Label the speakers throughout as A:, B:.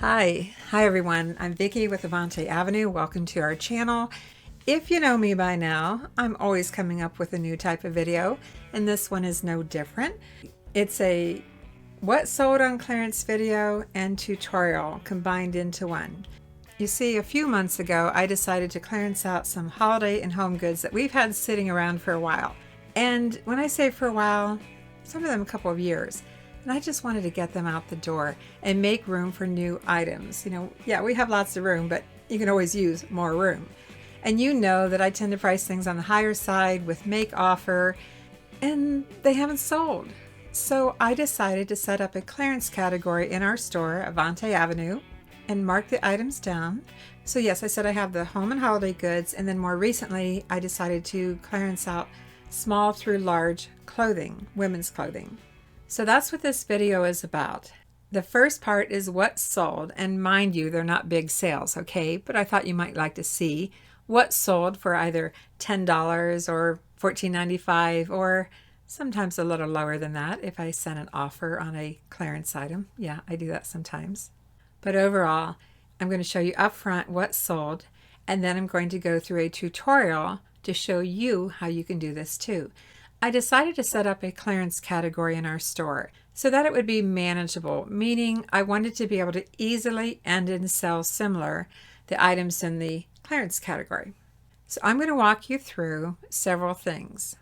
A: Hi everyone. I'm Vicki with Avante-Avenue. Welcome to our channel. If you know me by now, I'm always coming up with a new type of video, and this one is no different. It's a what sold on clearance video and tutorial combined into one. You see, a few months ago, I decided to clearance out some holiday and home goods that we've had sitting around for a while. And when I say for a while, some of them a couple of years. And I just wanted to get them out the door and make room for new items. Yeah, we have lots of room, but you can always use more room. And you know that I tend to price things on the higher side with make offer, and they haven't sold. So I decided to set up a clearance category in our store, Avante-Avenue, and mark the items down. So yes, I said I have the home and holiday goods, and then more recently I decided to clearance out small through large clothing, women's clothing. So that's what this video is about. The first part is what sold, and mind you, they're not big sales, okay? But I thought you might like to see what sold for either $10 or $14.95, or sometimes a little lower than that if I sent an offer on a clearance item. Yeah, I do that sometimes. But overall, I'm going to show you up front what sold, and then I'm going to go through a tutorial to show you how you can do this too. I decided to set up a clearance category in our store so that it would be manageable, meaning I wanted to be able to easily end and sell similar the items in the clearance category. So I'm going to walk you through several things.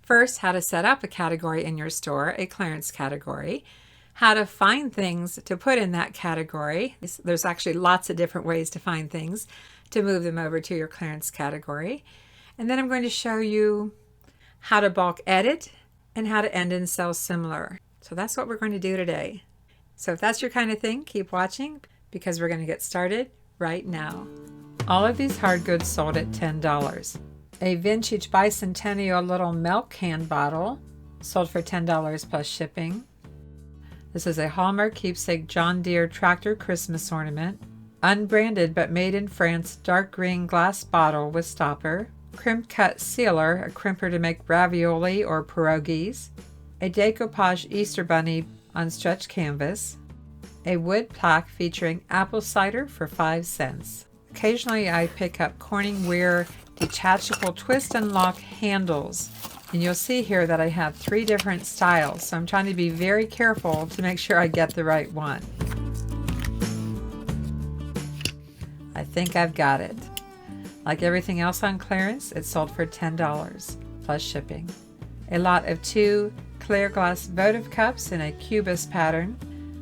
A: First, how to set up a category in your store, a clearance category, how to find things to put in that category. There's actually lots of different ways to find things to move them over to your clearance category. And then I'm going to show you how to bulk edit and how to end and sell similar. So that's what we're going to do today. So if that's your kind of thing, keep watching because we're going to get started right now. All of these hard goods sold at $10. A vintage bicentennial little milk can bottle sold for $10 plus shipping. This is a Hallmark keepsake John Deere tractor Christmas ornament. Unbranded but made in France dark green glass bottle with stopper. Crimp cut sealer, a crimper to make ravioli or pierogies. A decoupage Easter bunny on stretch canvas. A wood plaque featuring apple cider for 5 cents. Occasionally I pick up Corning Ware detachable twist and lock handles. And you'll see here that I have 3 different styles, so I'm trying to be very careful to make sure I get the right one. I think I've got it. Like everything else on clearance, it sold for $10 plus shipping. A lot of 2 clear glass votive cups in a cubist pattern.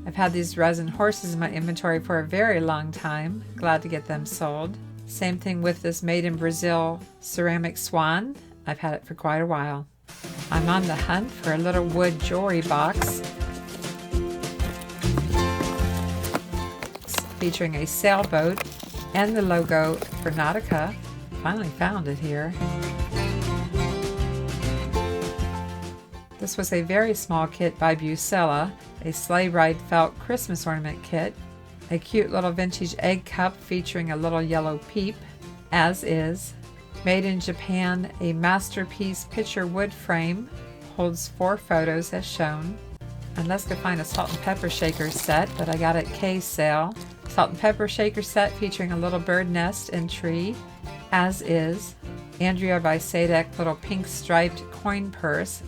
A: I've had these resin horses in my inventory for a very long time. Glad to get them sold. Same thing with this made in Brazil ceramic swan. I've had it for quite a while. I'm on the hunt for a little wood jewelry box featuring a sailboat and the logo for Nautica. Finally found it here. This was a very small kit by Bucella, a sleigh ride felt Christmas ornament kit, a cute little vintage egg cup featuring a little yellow peep, as is. Made in Japan, a masterpiece picture wood frame, holds 4 photos as shown. And let's go find a salt and pepper shaker set that I got at Kay's sale. Salt and pepper shaker set featuring a little bird nest and tree, as is. Andrea by Sadek little pink striped coin purse,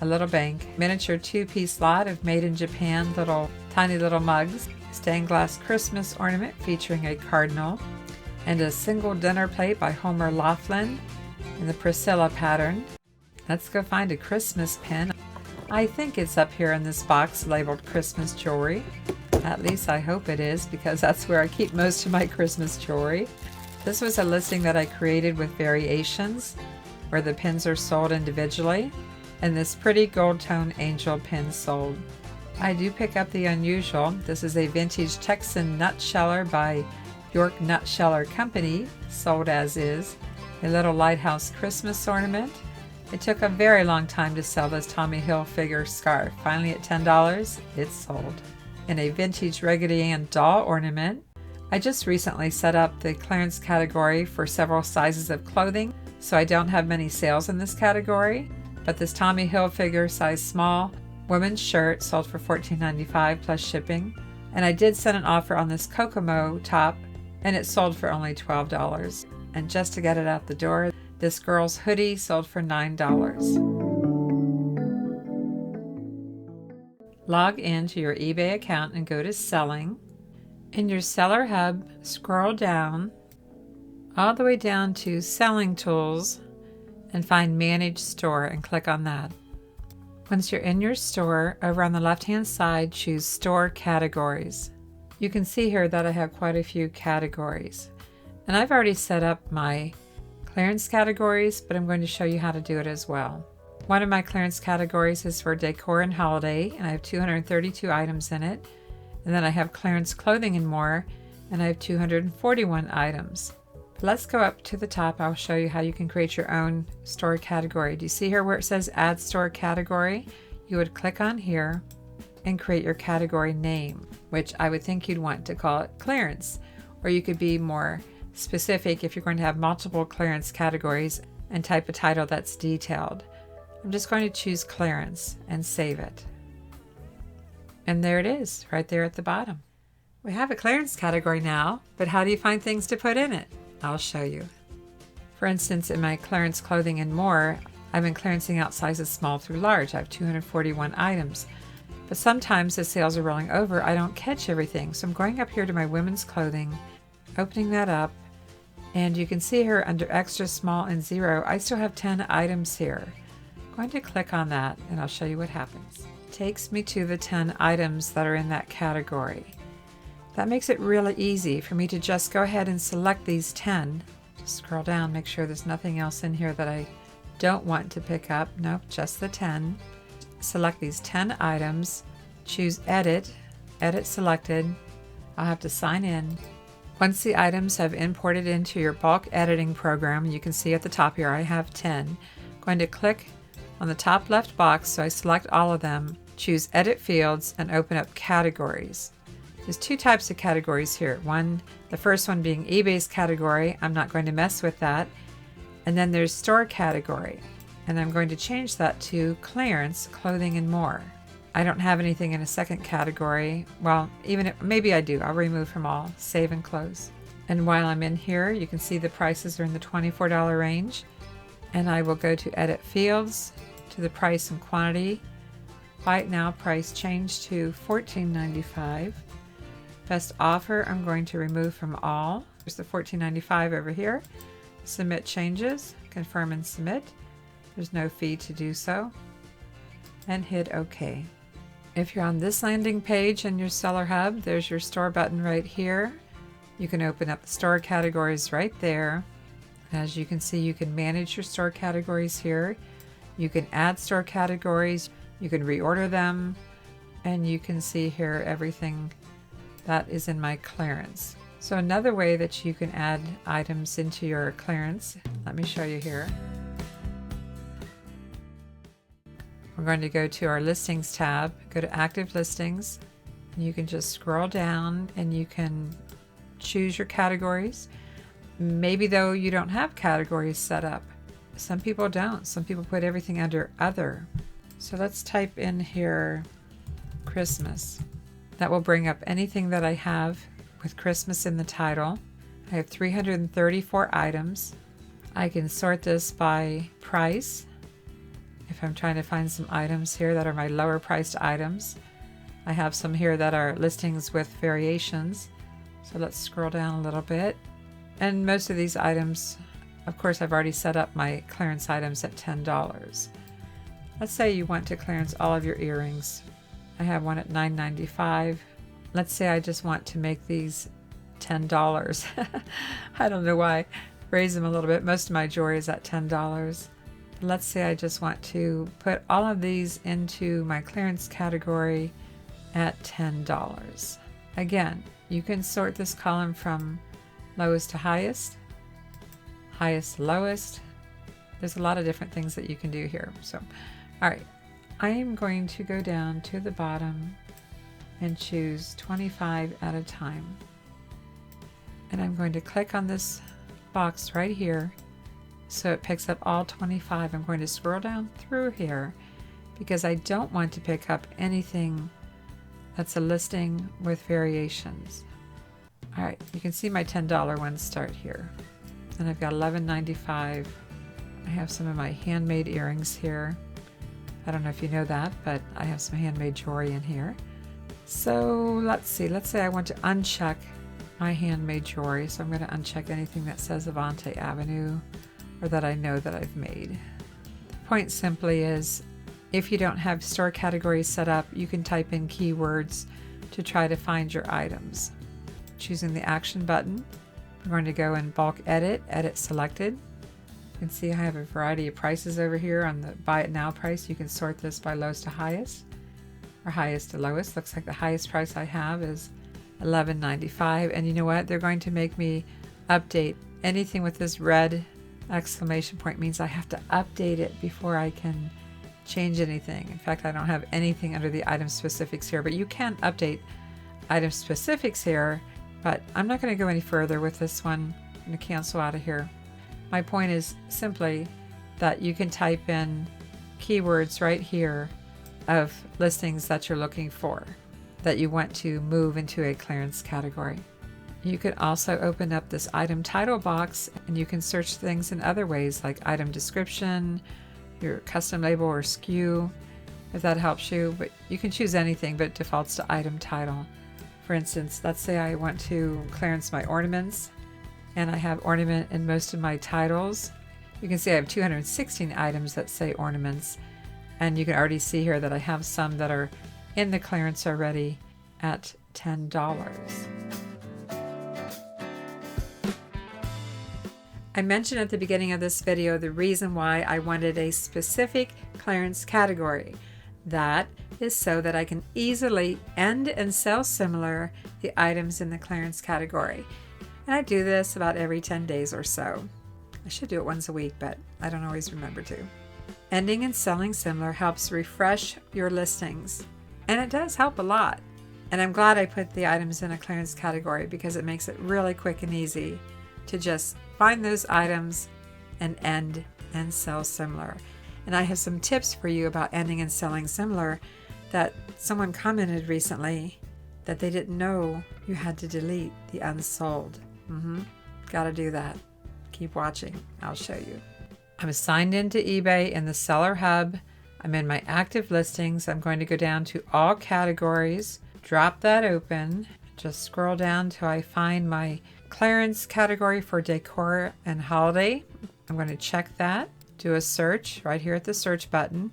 A: a little bank, miniature 2-piece lot of made in Japan tiny little mugs, stained glass Christmas ornament featuring a cardinal, and a single dinner plate by Homer Laughlin in the Priscilla pattern. Let's go find a Christmas pin. I think it's up here in this box labeled Christmas jewelry. At least I hope it is, because that's where I keep most of my Christmas jewelry. This was a listing that I created with variations where the pins are sold individually, and this pretty gold tone angel pin sold. I do pick up the unusual. This is a vintage Texan nutsheller by York Nutsheller Company, sold as is. A little lighthouse Christmas ornament. It took a very long time to sell this Tommy Hilfiger scarf. Finally at $10, it's sold. In a vintage Raggedy Ann doll ornament. I just recently set up the clearance category for several sizes of clothing, so I don't have many sales in this category. But this Tommy Hilfiger size small women's shirt sold for $14.95 plus shipping. And I did send an offer on this Kokomo top, and it sold for only $12. And just to get it out the door, this girl's hoodie sold for $9. Log into your eBay account and go to Selling. In your Seller Hub, scroll down all the way down to Selling Tools and find Manage Store and click on that. Once you're in your store, over on the left-hand side, choose Store Categories. You can see here that I have quite a few categories. And I've already set up my clearance categories, but I'm going to show you how to do it as well. One of my clearance categories is for decor and holiday, and I have 232 items in it. And then I have clearance clothing and more, and I have 241 items. Let's go up to the top. I'll show you how you can create your own store category. Do you see here where it says Add Store Category? You would click on here and create your category name, which I would think you'd want to call it clearance. Or you could be more specific if you're going to have multiple clearance categories and type a title that's detailed. I'm just going to choose clearance and save it. And there it is, right there at the bottom. We have a clearance category now, but how do you find things to put in it? I'll show you. For instance, in my clearance clothing and more, I've been clearancing out sizes small through large. I have 241 items. But sometimes as sales are rolling over, I don't catch everything. So I'm going up here to my women's clothing, opening that up, and you can see here under extra small and 0, I still have 10 items here. I'm going to click on that and I'll show you what happens. It takes me to the 10 items that are in that category. That makes it really easy for me to just go ahead and select these 10. Just scroll down, make sure there's nothing else in here that I don't want to pick up. Nope, just the 10. Select these 10 items, choose Edit, Edit Selected. I'll have to sign in. Once the items have imported into your bulk editing program, you can see at the top here I have 10. I'm going to click on the top left box so I select all of them, choose Edit Fields, and open up Categories. There's two types of categories here. The first one being eBay's category. I'm not going to mess with that. And then there's store category. And I'm going to change that to clearance, clothing and more. I don't have anything in a second category. Well, maybe I do. I'll remove from all, save and close. And while I'm in here, you can see the prices are in the $24 range. And I will go to Edit Fields, to the price and quantity. Right now, price changed to $14.95. Best offer, I'm going to remove from all. There's the $14.95 over here. Submit changes, confirm and submit. There's no fee to do so. And hit OK. If you're on this landing page in your Seller Hub, there's your store button right here. You can open up the store categories right there. As you can see, you can manage your store categories here. You can add store categories. You can reorder them. And you can see here everything that is in my clearance. So another way that you can add items into your clearance, let me show you here. We're going to go to our listings tab, go to active listings, and you can just scroll down and you can choose your categories. Maybe though you don't have categories set up. Some people don't. Some people put everything under other. So let's type in here Christmas. That will bring up anything that I have with Christmas in the title. I have 334 items. I can sort this by price. If I'm trying to find some items here that are my lower priced items. I have some here that are listings with variations. So let's scroll down a little bit. And most of these items, of course, I've already set up my clearance items at $10. Let's say you want to clearance all of your earrings. I have one at $9.95. Let's say I just want to make these $10. I don't know why. Raise them a little bit. Most of my jewelry is at $10. Let's say I just want to put all of these into my clearance category at $10. Again, you can sort this column from lowest to highest, highest to lowest. There's a lot of different things that you can do here. So, all right. I am going to go down to the bottom and choose 25 at a time. And I'm going to click on this box right here so it picks up all 25. I'm going to scroll down through here because I don't want to pick up anything That's a listing with variations. All right, you can see my $10 ones start here. And I've got $11.95. I have some of my handmade earrings here. I don't know if you know that, but I have some handmade jewelry in here. So let's see, let's say I want to uncheck my handmade jewelry. So I'm going to uncheck anything that says Avante-Avenue or that I know that I've made. The point simply is, if you don't have store categories set up, you can type in keywords to try to find your items. Choosing the action button, I'm going to go in bulk edit, edit selected. You can see I have a variety of prices over here on the buy it now price. You can sort this by lowest to highest or highest to lowest. Looks like the highest price I have is $11.95. And you know what? They're going to make me update anything with this red exclamation point. Means I have to update it before I can change anything. In fact, I don't have anything under the item specifics here, but you can update item specifics here, but I'm not going to go any further with this one. I'm going to cancel out of here. My point is simply that you can type in keywords right here of listings that you're looking for, that you want to move into a clearance category. You could also open up this item title box and you can search things in other ways like item description, your custom label or SKU, if that helps you. But you can choose anything, but it defaults to item title. For instance, let's say I want to clearance my ornaments and I have ornament in most of my titles. You can see I have 216 items that say ornaments, and you can already see here that I have some that are in the clearance already at $10. I mentioned at the beginning of this video the reason why I wanted a specific clearance category. That is so that I can easily end and sell similar the items in the clearance category. And I do this about every 10 days or so. I should do it once a week, but I don't always remember to. Ending and selling similar helps refresh your listings, and it does help a lot. And I'm glad I put the items in a clearance category because it makes it really quick and easy to just find those items and end and sell similar. And I have some tips for you about ending and selling similar that someone commented recently that they didn't know you had to delete the unsold. Gotta do that. Keep watching. I'll show you. I'm signed into eBay in the Seller Hub. I'm in my active listings. I'm going to go down to all categories, drop that open, just scroll down till I find my clearance category for decor and holiday. I'm going to check that, do a search right here at the search button.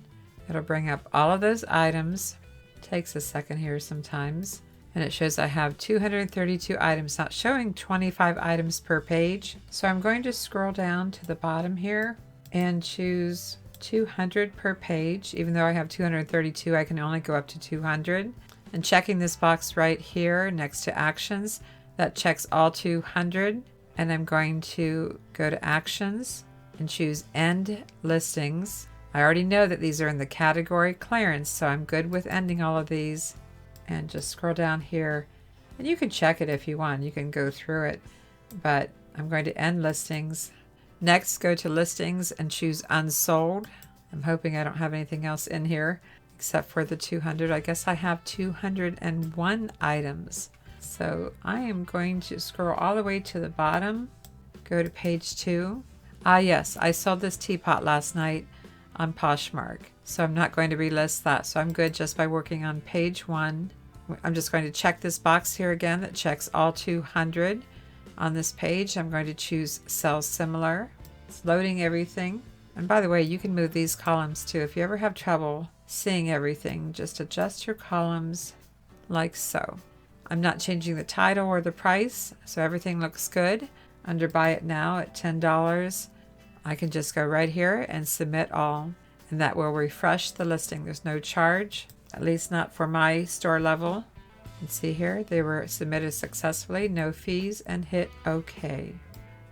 A: It'll bring up all of those items. Takes a second here sometimes. And it shows I have 232 items, not showing 25 items per page. So I'm going to scroll down to the bottom here and choose 200 per page. Even though I have 232, I can only go up to 200. And checking this box right here next to actions, that checks all 200. And I'm going to go to actions and choose end listings. I already know that these are in the category clearance, so I'm good with ending all of these. And just scroll down here, and you can check it if you want. You can go through it, but I'm going to end listings. Next, go to listings and choose unsold. I'm hoping I don't have anything else in here except for the 200. I guess I have 201 items. So I am going to scroll all the way to the bottom, go to page 2. Ah yes, I sold this teapot last night on Poshmark. So I'm not going to relist that. So I'm good just by working on page 1. I'm just going to check this box here again that checks all 200. On this page, I'm going to choose sell similar. It's loading everything. And by the way, you can move these columns too. If you ever have trouble seeing everything, just adjust your columns like so. I'm not changing the title or the price, so everything looks good. Under buy it now at $10, I can just go right here and submit all. And that will refresh the listing. There's no charge, at least not for my store level. You can see here they were submitted successfully, no fees, and hit OK.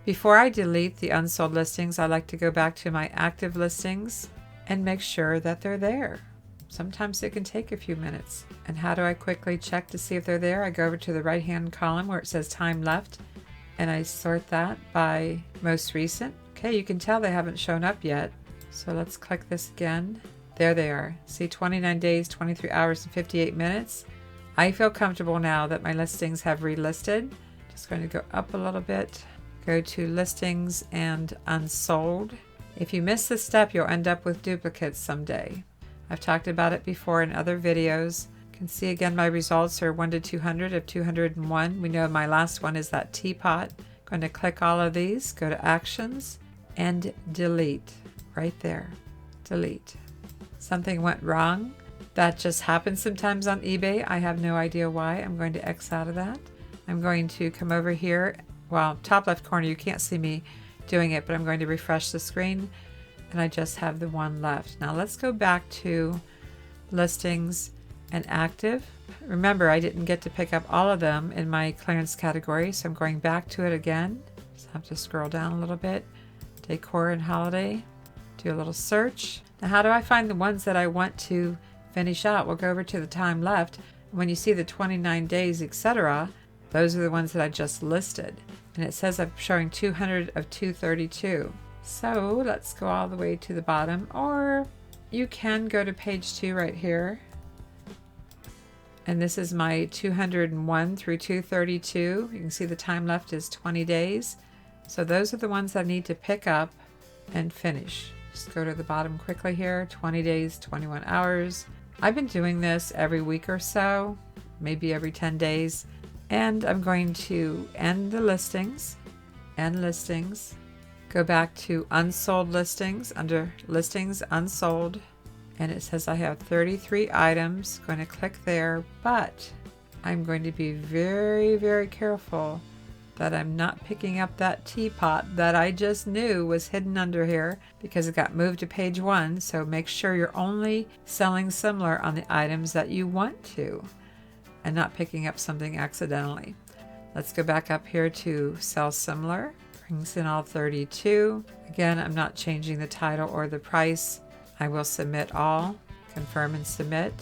A: Before I delete the unsold listings, I like to go back to my active listings and make sure that they're there. Sometimes it can take a few minutes. And how do I quickly check to see if they're there? I go over to the right-hand column where it says time left, and I sort that by most recent. Okay, you can tell they haven't shown up yet. So let's click this again. There they are. See, 29 days, 23 hours, and 58 minutes. I feel comfortable now that my listings have relisted. Just going to go up a little bit, go to listings and unsold. If you miss this step, you'll end up with duplicates someday. I've talked about it before in other videos. You can see again my results are 1 to 200 of 201. We know my last one is that teapot. I'm going to click all of these, go to actions and delete right there. Delete. Something went wrong. That just happens sometimes on eBay. I have no idea why. I'm going to X out of that. I'm going to come over here. Well, top left corner, you can't see me doing it, but I'm going to refresh the screen and I just have the one left. Now let's go back to listings and active. Remember, I didn't get to pick up all of them in my clearance category, so I'm going back to it again. Just have to scroll down a little bit. Decor and holiday. Do a little search. Now how do I find the ones that I want to finish out? We'll go over to the time left. When you see the 29 days, etc., those are the ones that I just listed. And it says I'm showing 200 of 232. So let's go all the way to the bottom, or you can go to page 2 right here. And this is my 201 through 232. You can see the time left is 20 days. So those are the ones I need to pick up and finish. Just go to the bottom quickly here, 20 days, 21 hours. I've been doing this every week or so, maybe every 10 days. And I'm going to end the listings, end listings, go back to unsold listings, under listings, unsold. And it says I have 33 items. Going to click there, but I'm going to be very, very careful that I'm not picking up that teapot that I just knew was hidden under here because it got moved to page 1. So make sure you're only selling similar on the items that you want to and not picking up something accidentally. Let's go back up here to sell similar. Brings in all 32. Again, I'm not changing the title or the price. I will submit all, confirm and submit,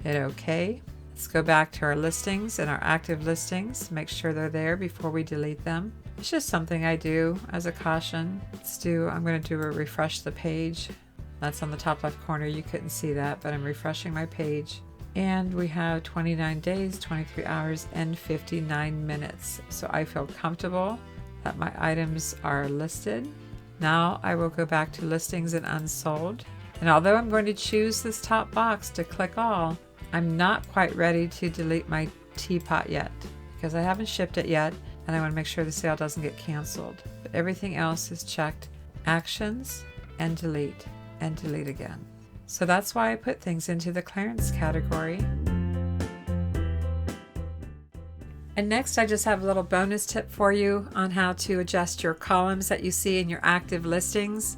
A: hit OK. Let's go back to our listings and our active listings. Make sure they're there before we delete them. It's just something I do as a caution. I'm going to do a refresh the page. That's on the top left corner. You couldn't see that, but I'm refreshing my page. And we have 29 days, 23 hours, and 59 minutes. So I feel comfortable that my items are listed. Now I will go back to listings and unsold. And although I'm going to choose this top box to click all, I'm not quite ready to delete my teapot yet because I haven't shipped it yet and I want to make sure the sale doesn't get canceled. But everything else is checked. Actions and delete again. So that's why I put things into the clearance category. And next I just have a little bonus tip for you on how to adjust your columns that you see in your active listings.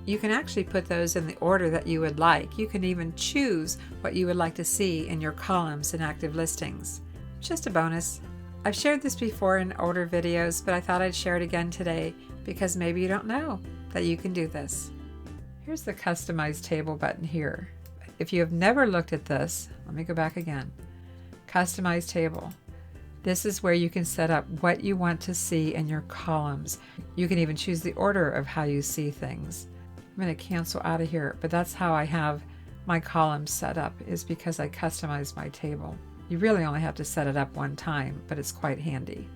A: You can actually put those in the order that you would like. You can even choose what you would like to see in your columns in active listings. Just a bonus. I've shared this before in older videos, but I thought I'd share it again today because maybe you don't know that you can do this. Here's the customize table button here. If you have never looked at this, let me go back again. Customize table. This is where you can set up what you want to see in your columns. You can even choose the order of how you see things. I'm going to cancel out of here, but that's how I have my columns set up, is because I customize my table. You really only have to set it up one time, but it's quite handy.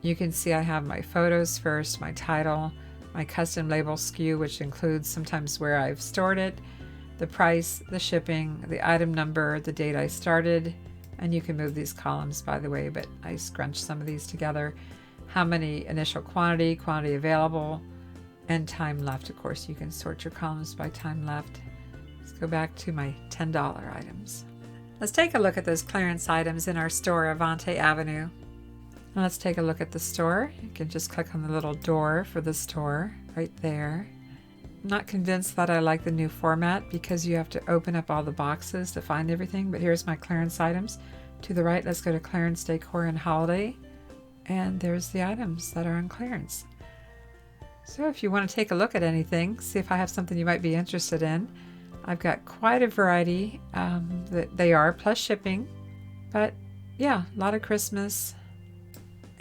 A: You can see I have my photos first, my title, my custom label SKU, which includes sometimes where I've stored it, the price, the shipping, the item number, the date I started, and you can move these columns, by the way, but I scrunched some of these together. How many initial quantity, quantity available, and time left. Of course, you can sort your columns by time left. Let's go back to my $10 items. Let's take a look at those clearance items in our store, avanteavenue. Now let's take a look at the store. You can just click on the little door for the store right there. I'm not convinced that I like the new format because you have to open up all the boxes to find everything, but here's my clearance items. To the right, let's go to clearance, decor, and holiday. And there's the items that are on clearance. So if you want to take a look at anything, see if I have something you might be interested in. I've got quite a variety that they are, plus shipping. But yeah, a lot of Christmas.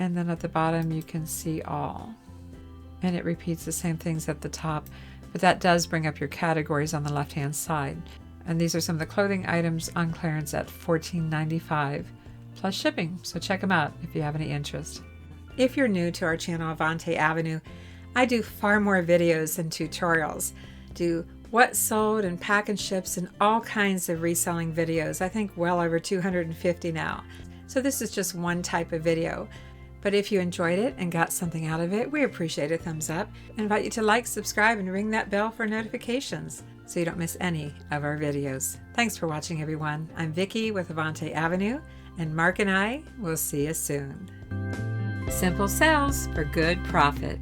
A: And then at the bottom you can see all. And it repeats the same things at the top. But that does bring up your categories on the left-hand side. And these are some of the clothing items on clearance at $14.95 plus shipping. So check them out if you have any interest. If you're new to our channel, Avante Avenue, I do far more videos than tutorials. Do what sold and pack and ships and all kinds of reselling videos. I think well over 250 now. So this is just one type of video. But if you enjoyed it and got something out of it, we appreciate a thumbs up. I invite you to like, subscribe, and ring that bell for notifications so you don't miss any of our videos. Thanks for watching, everyone. I'm Vicki with Avante Avenue, and Mark and I will see you soon. Simple sales for good profit.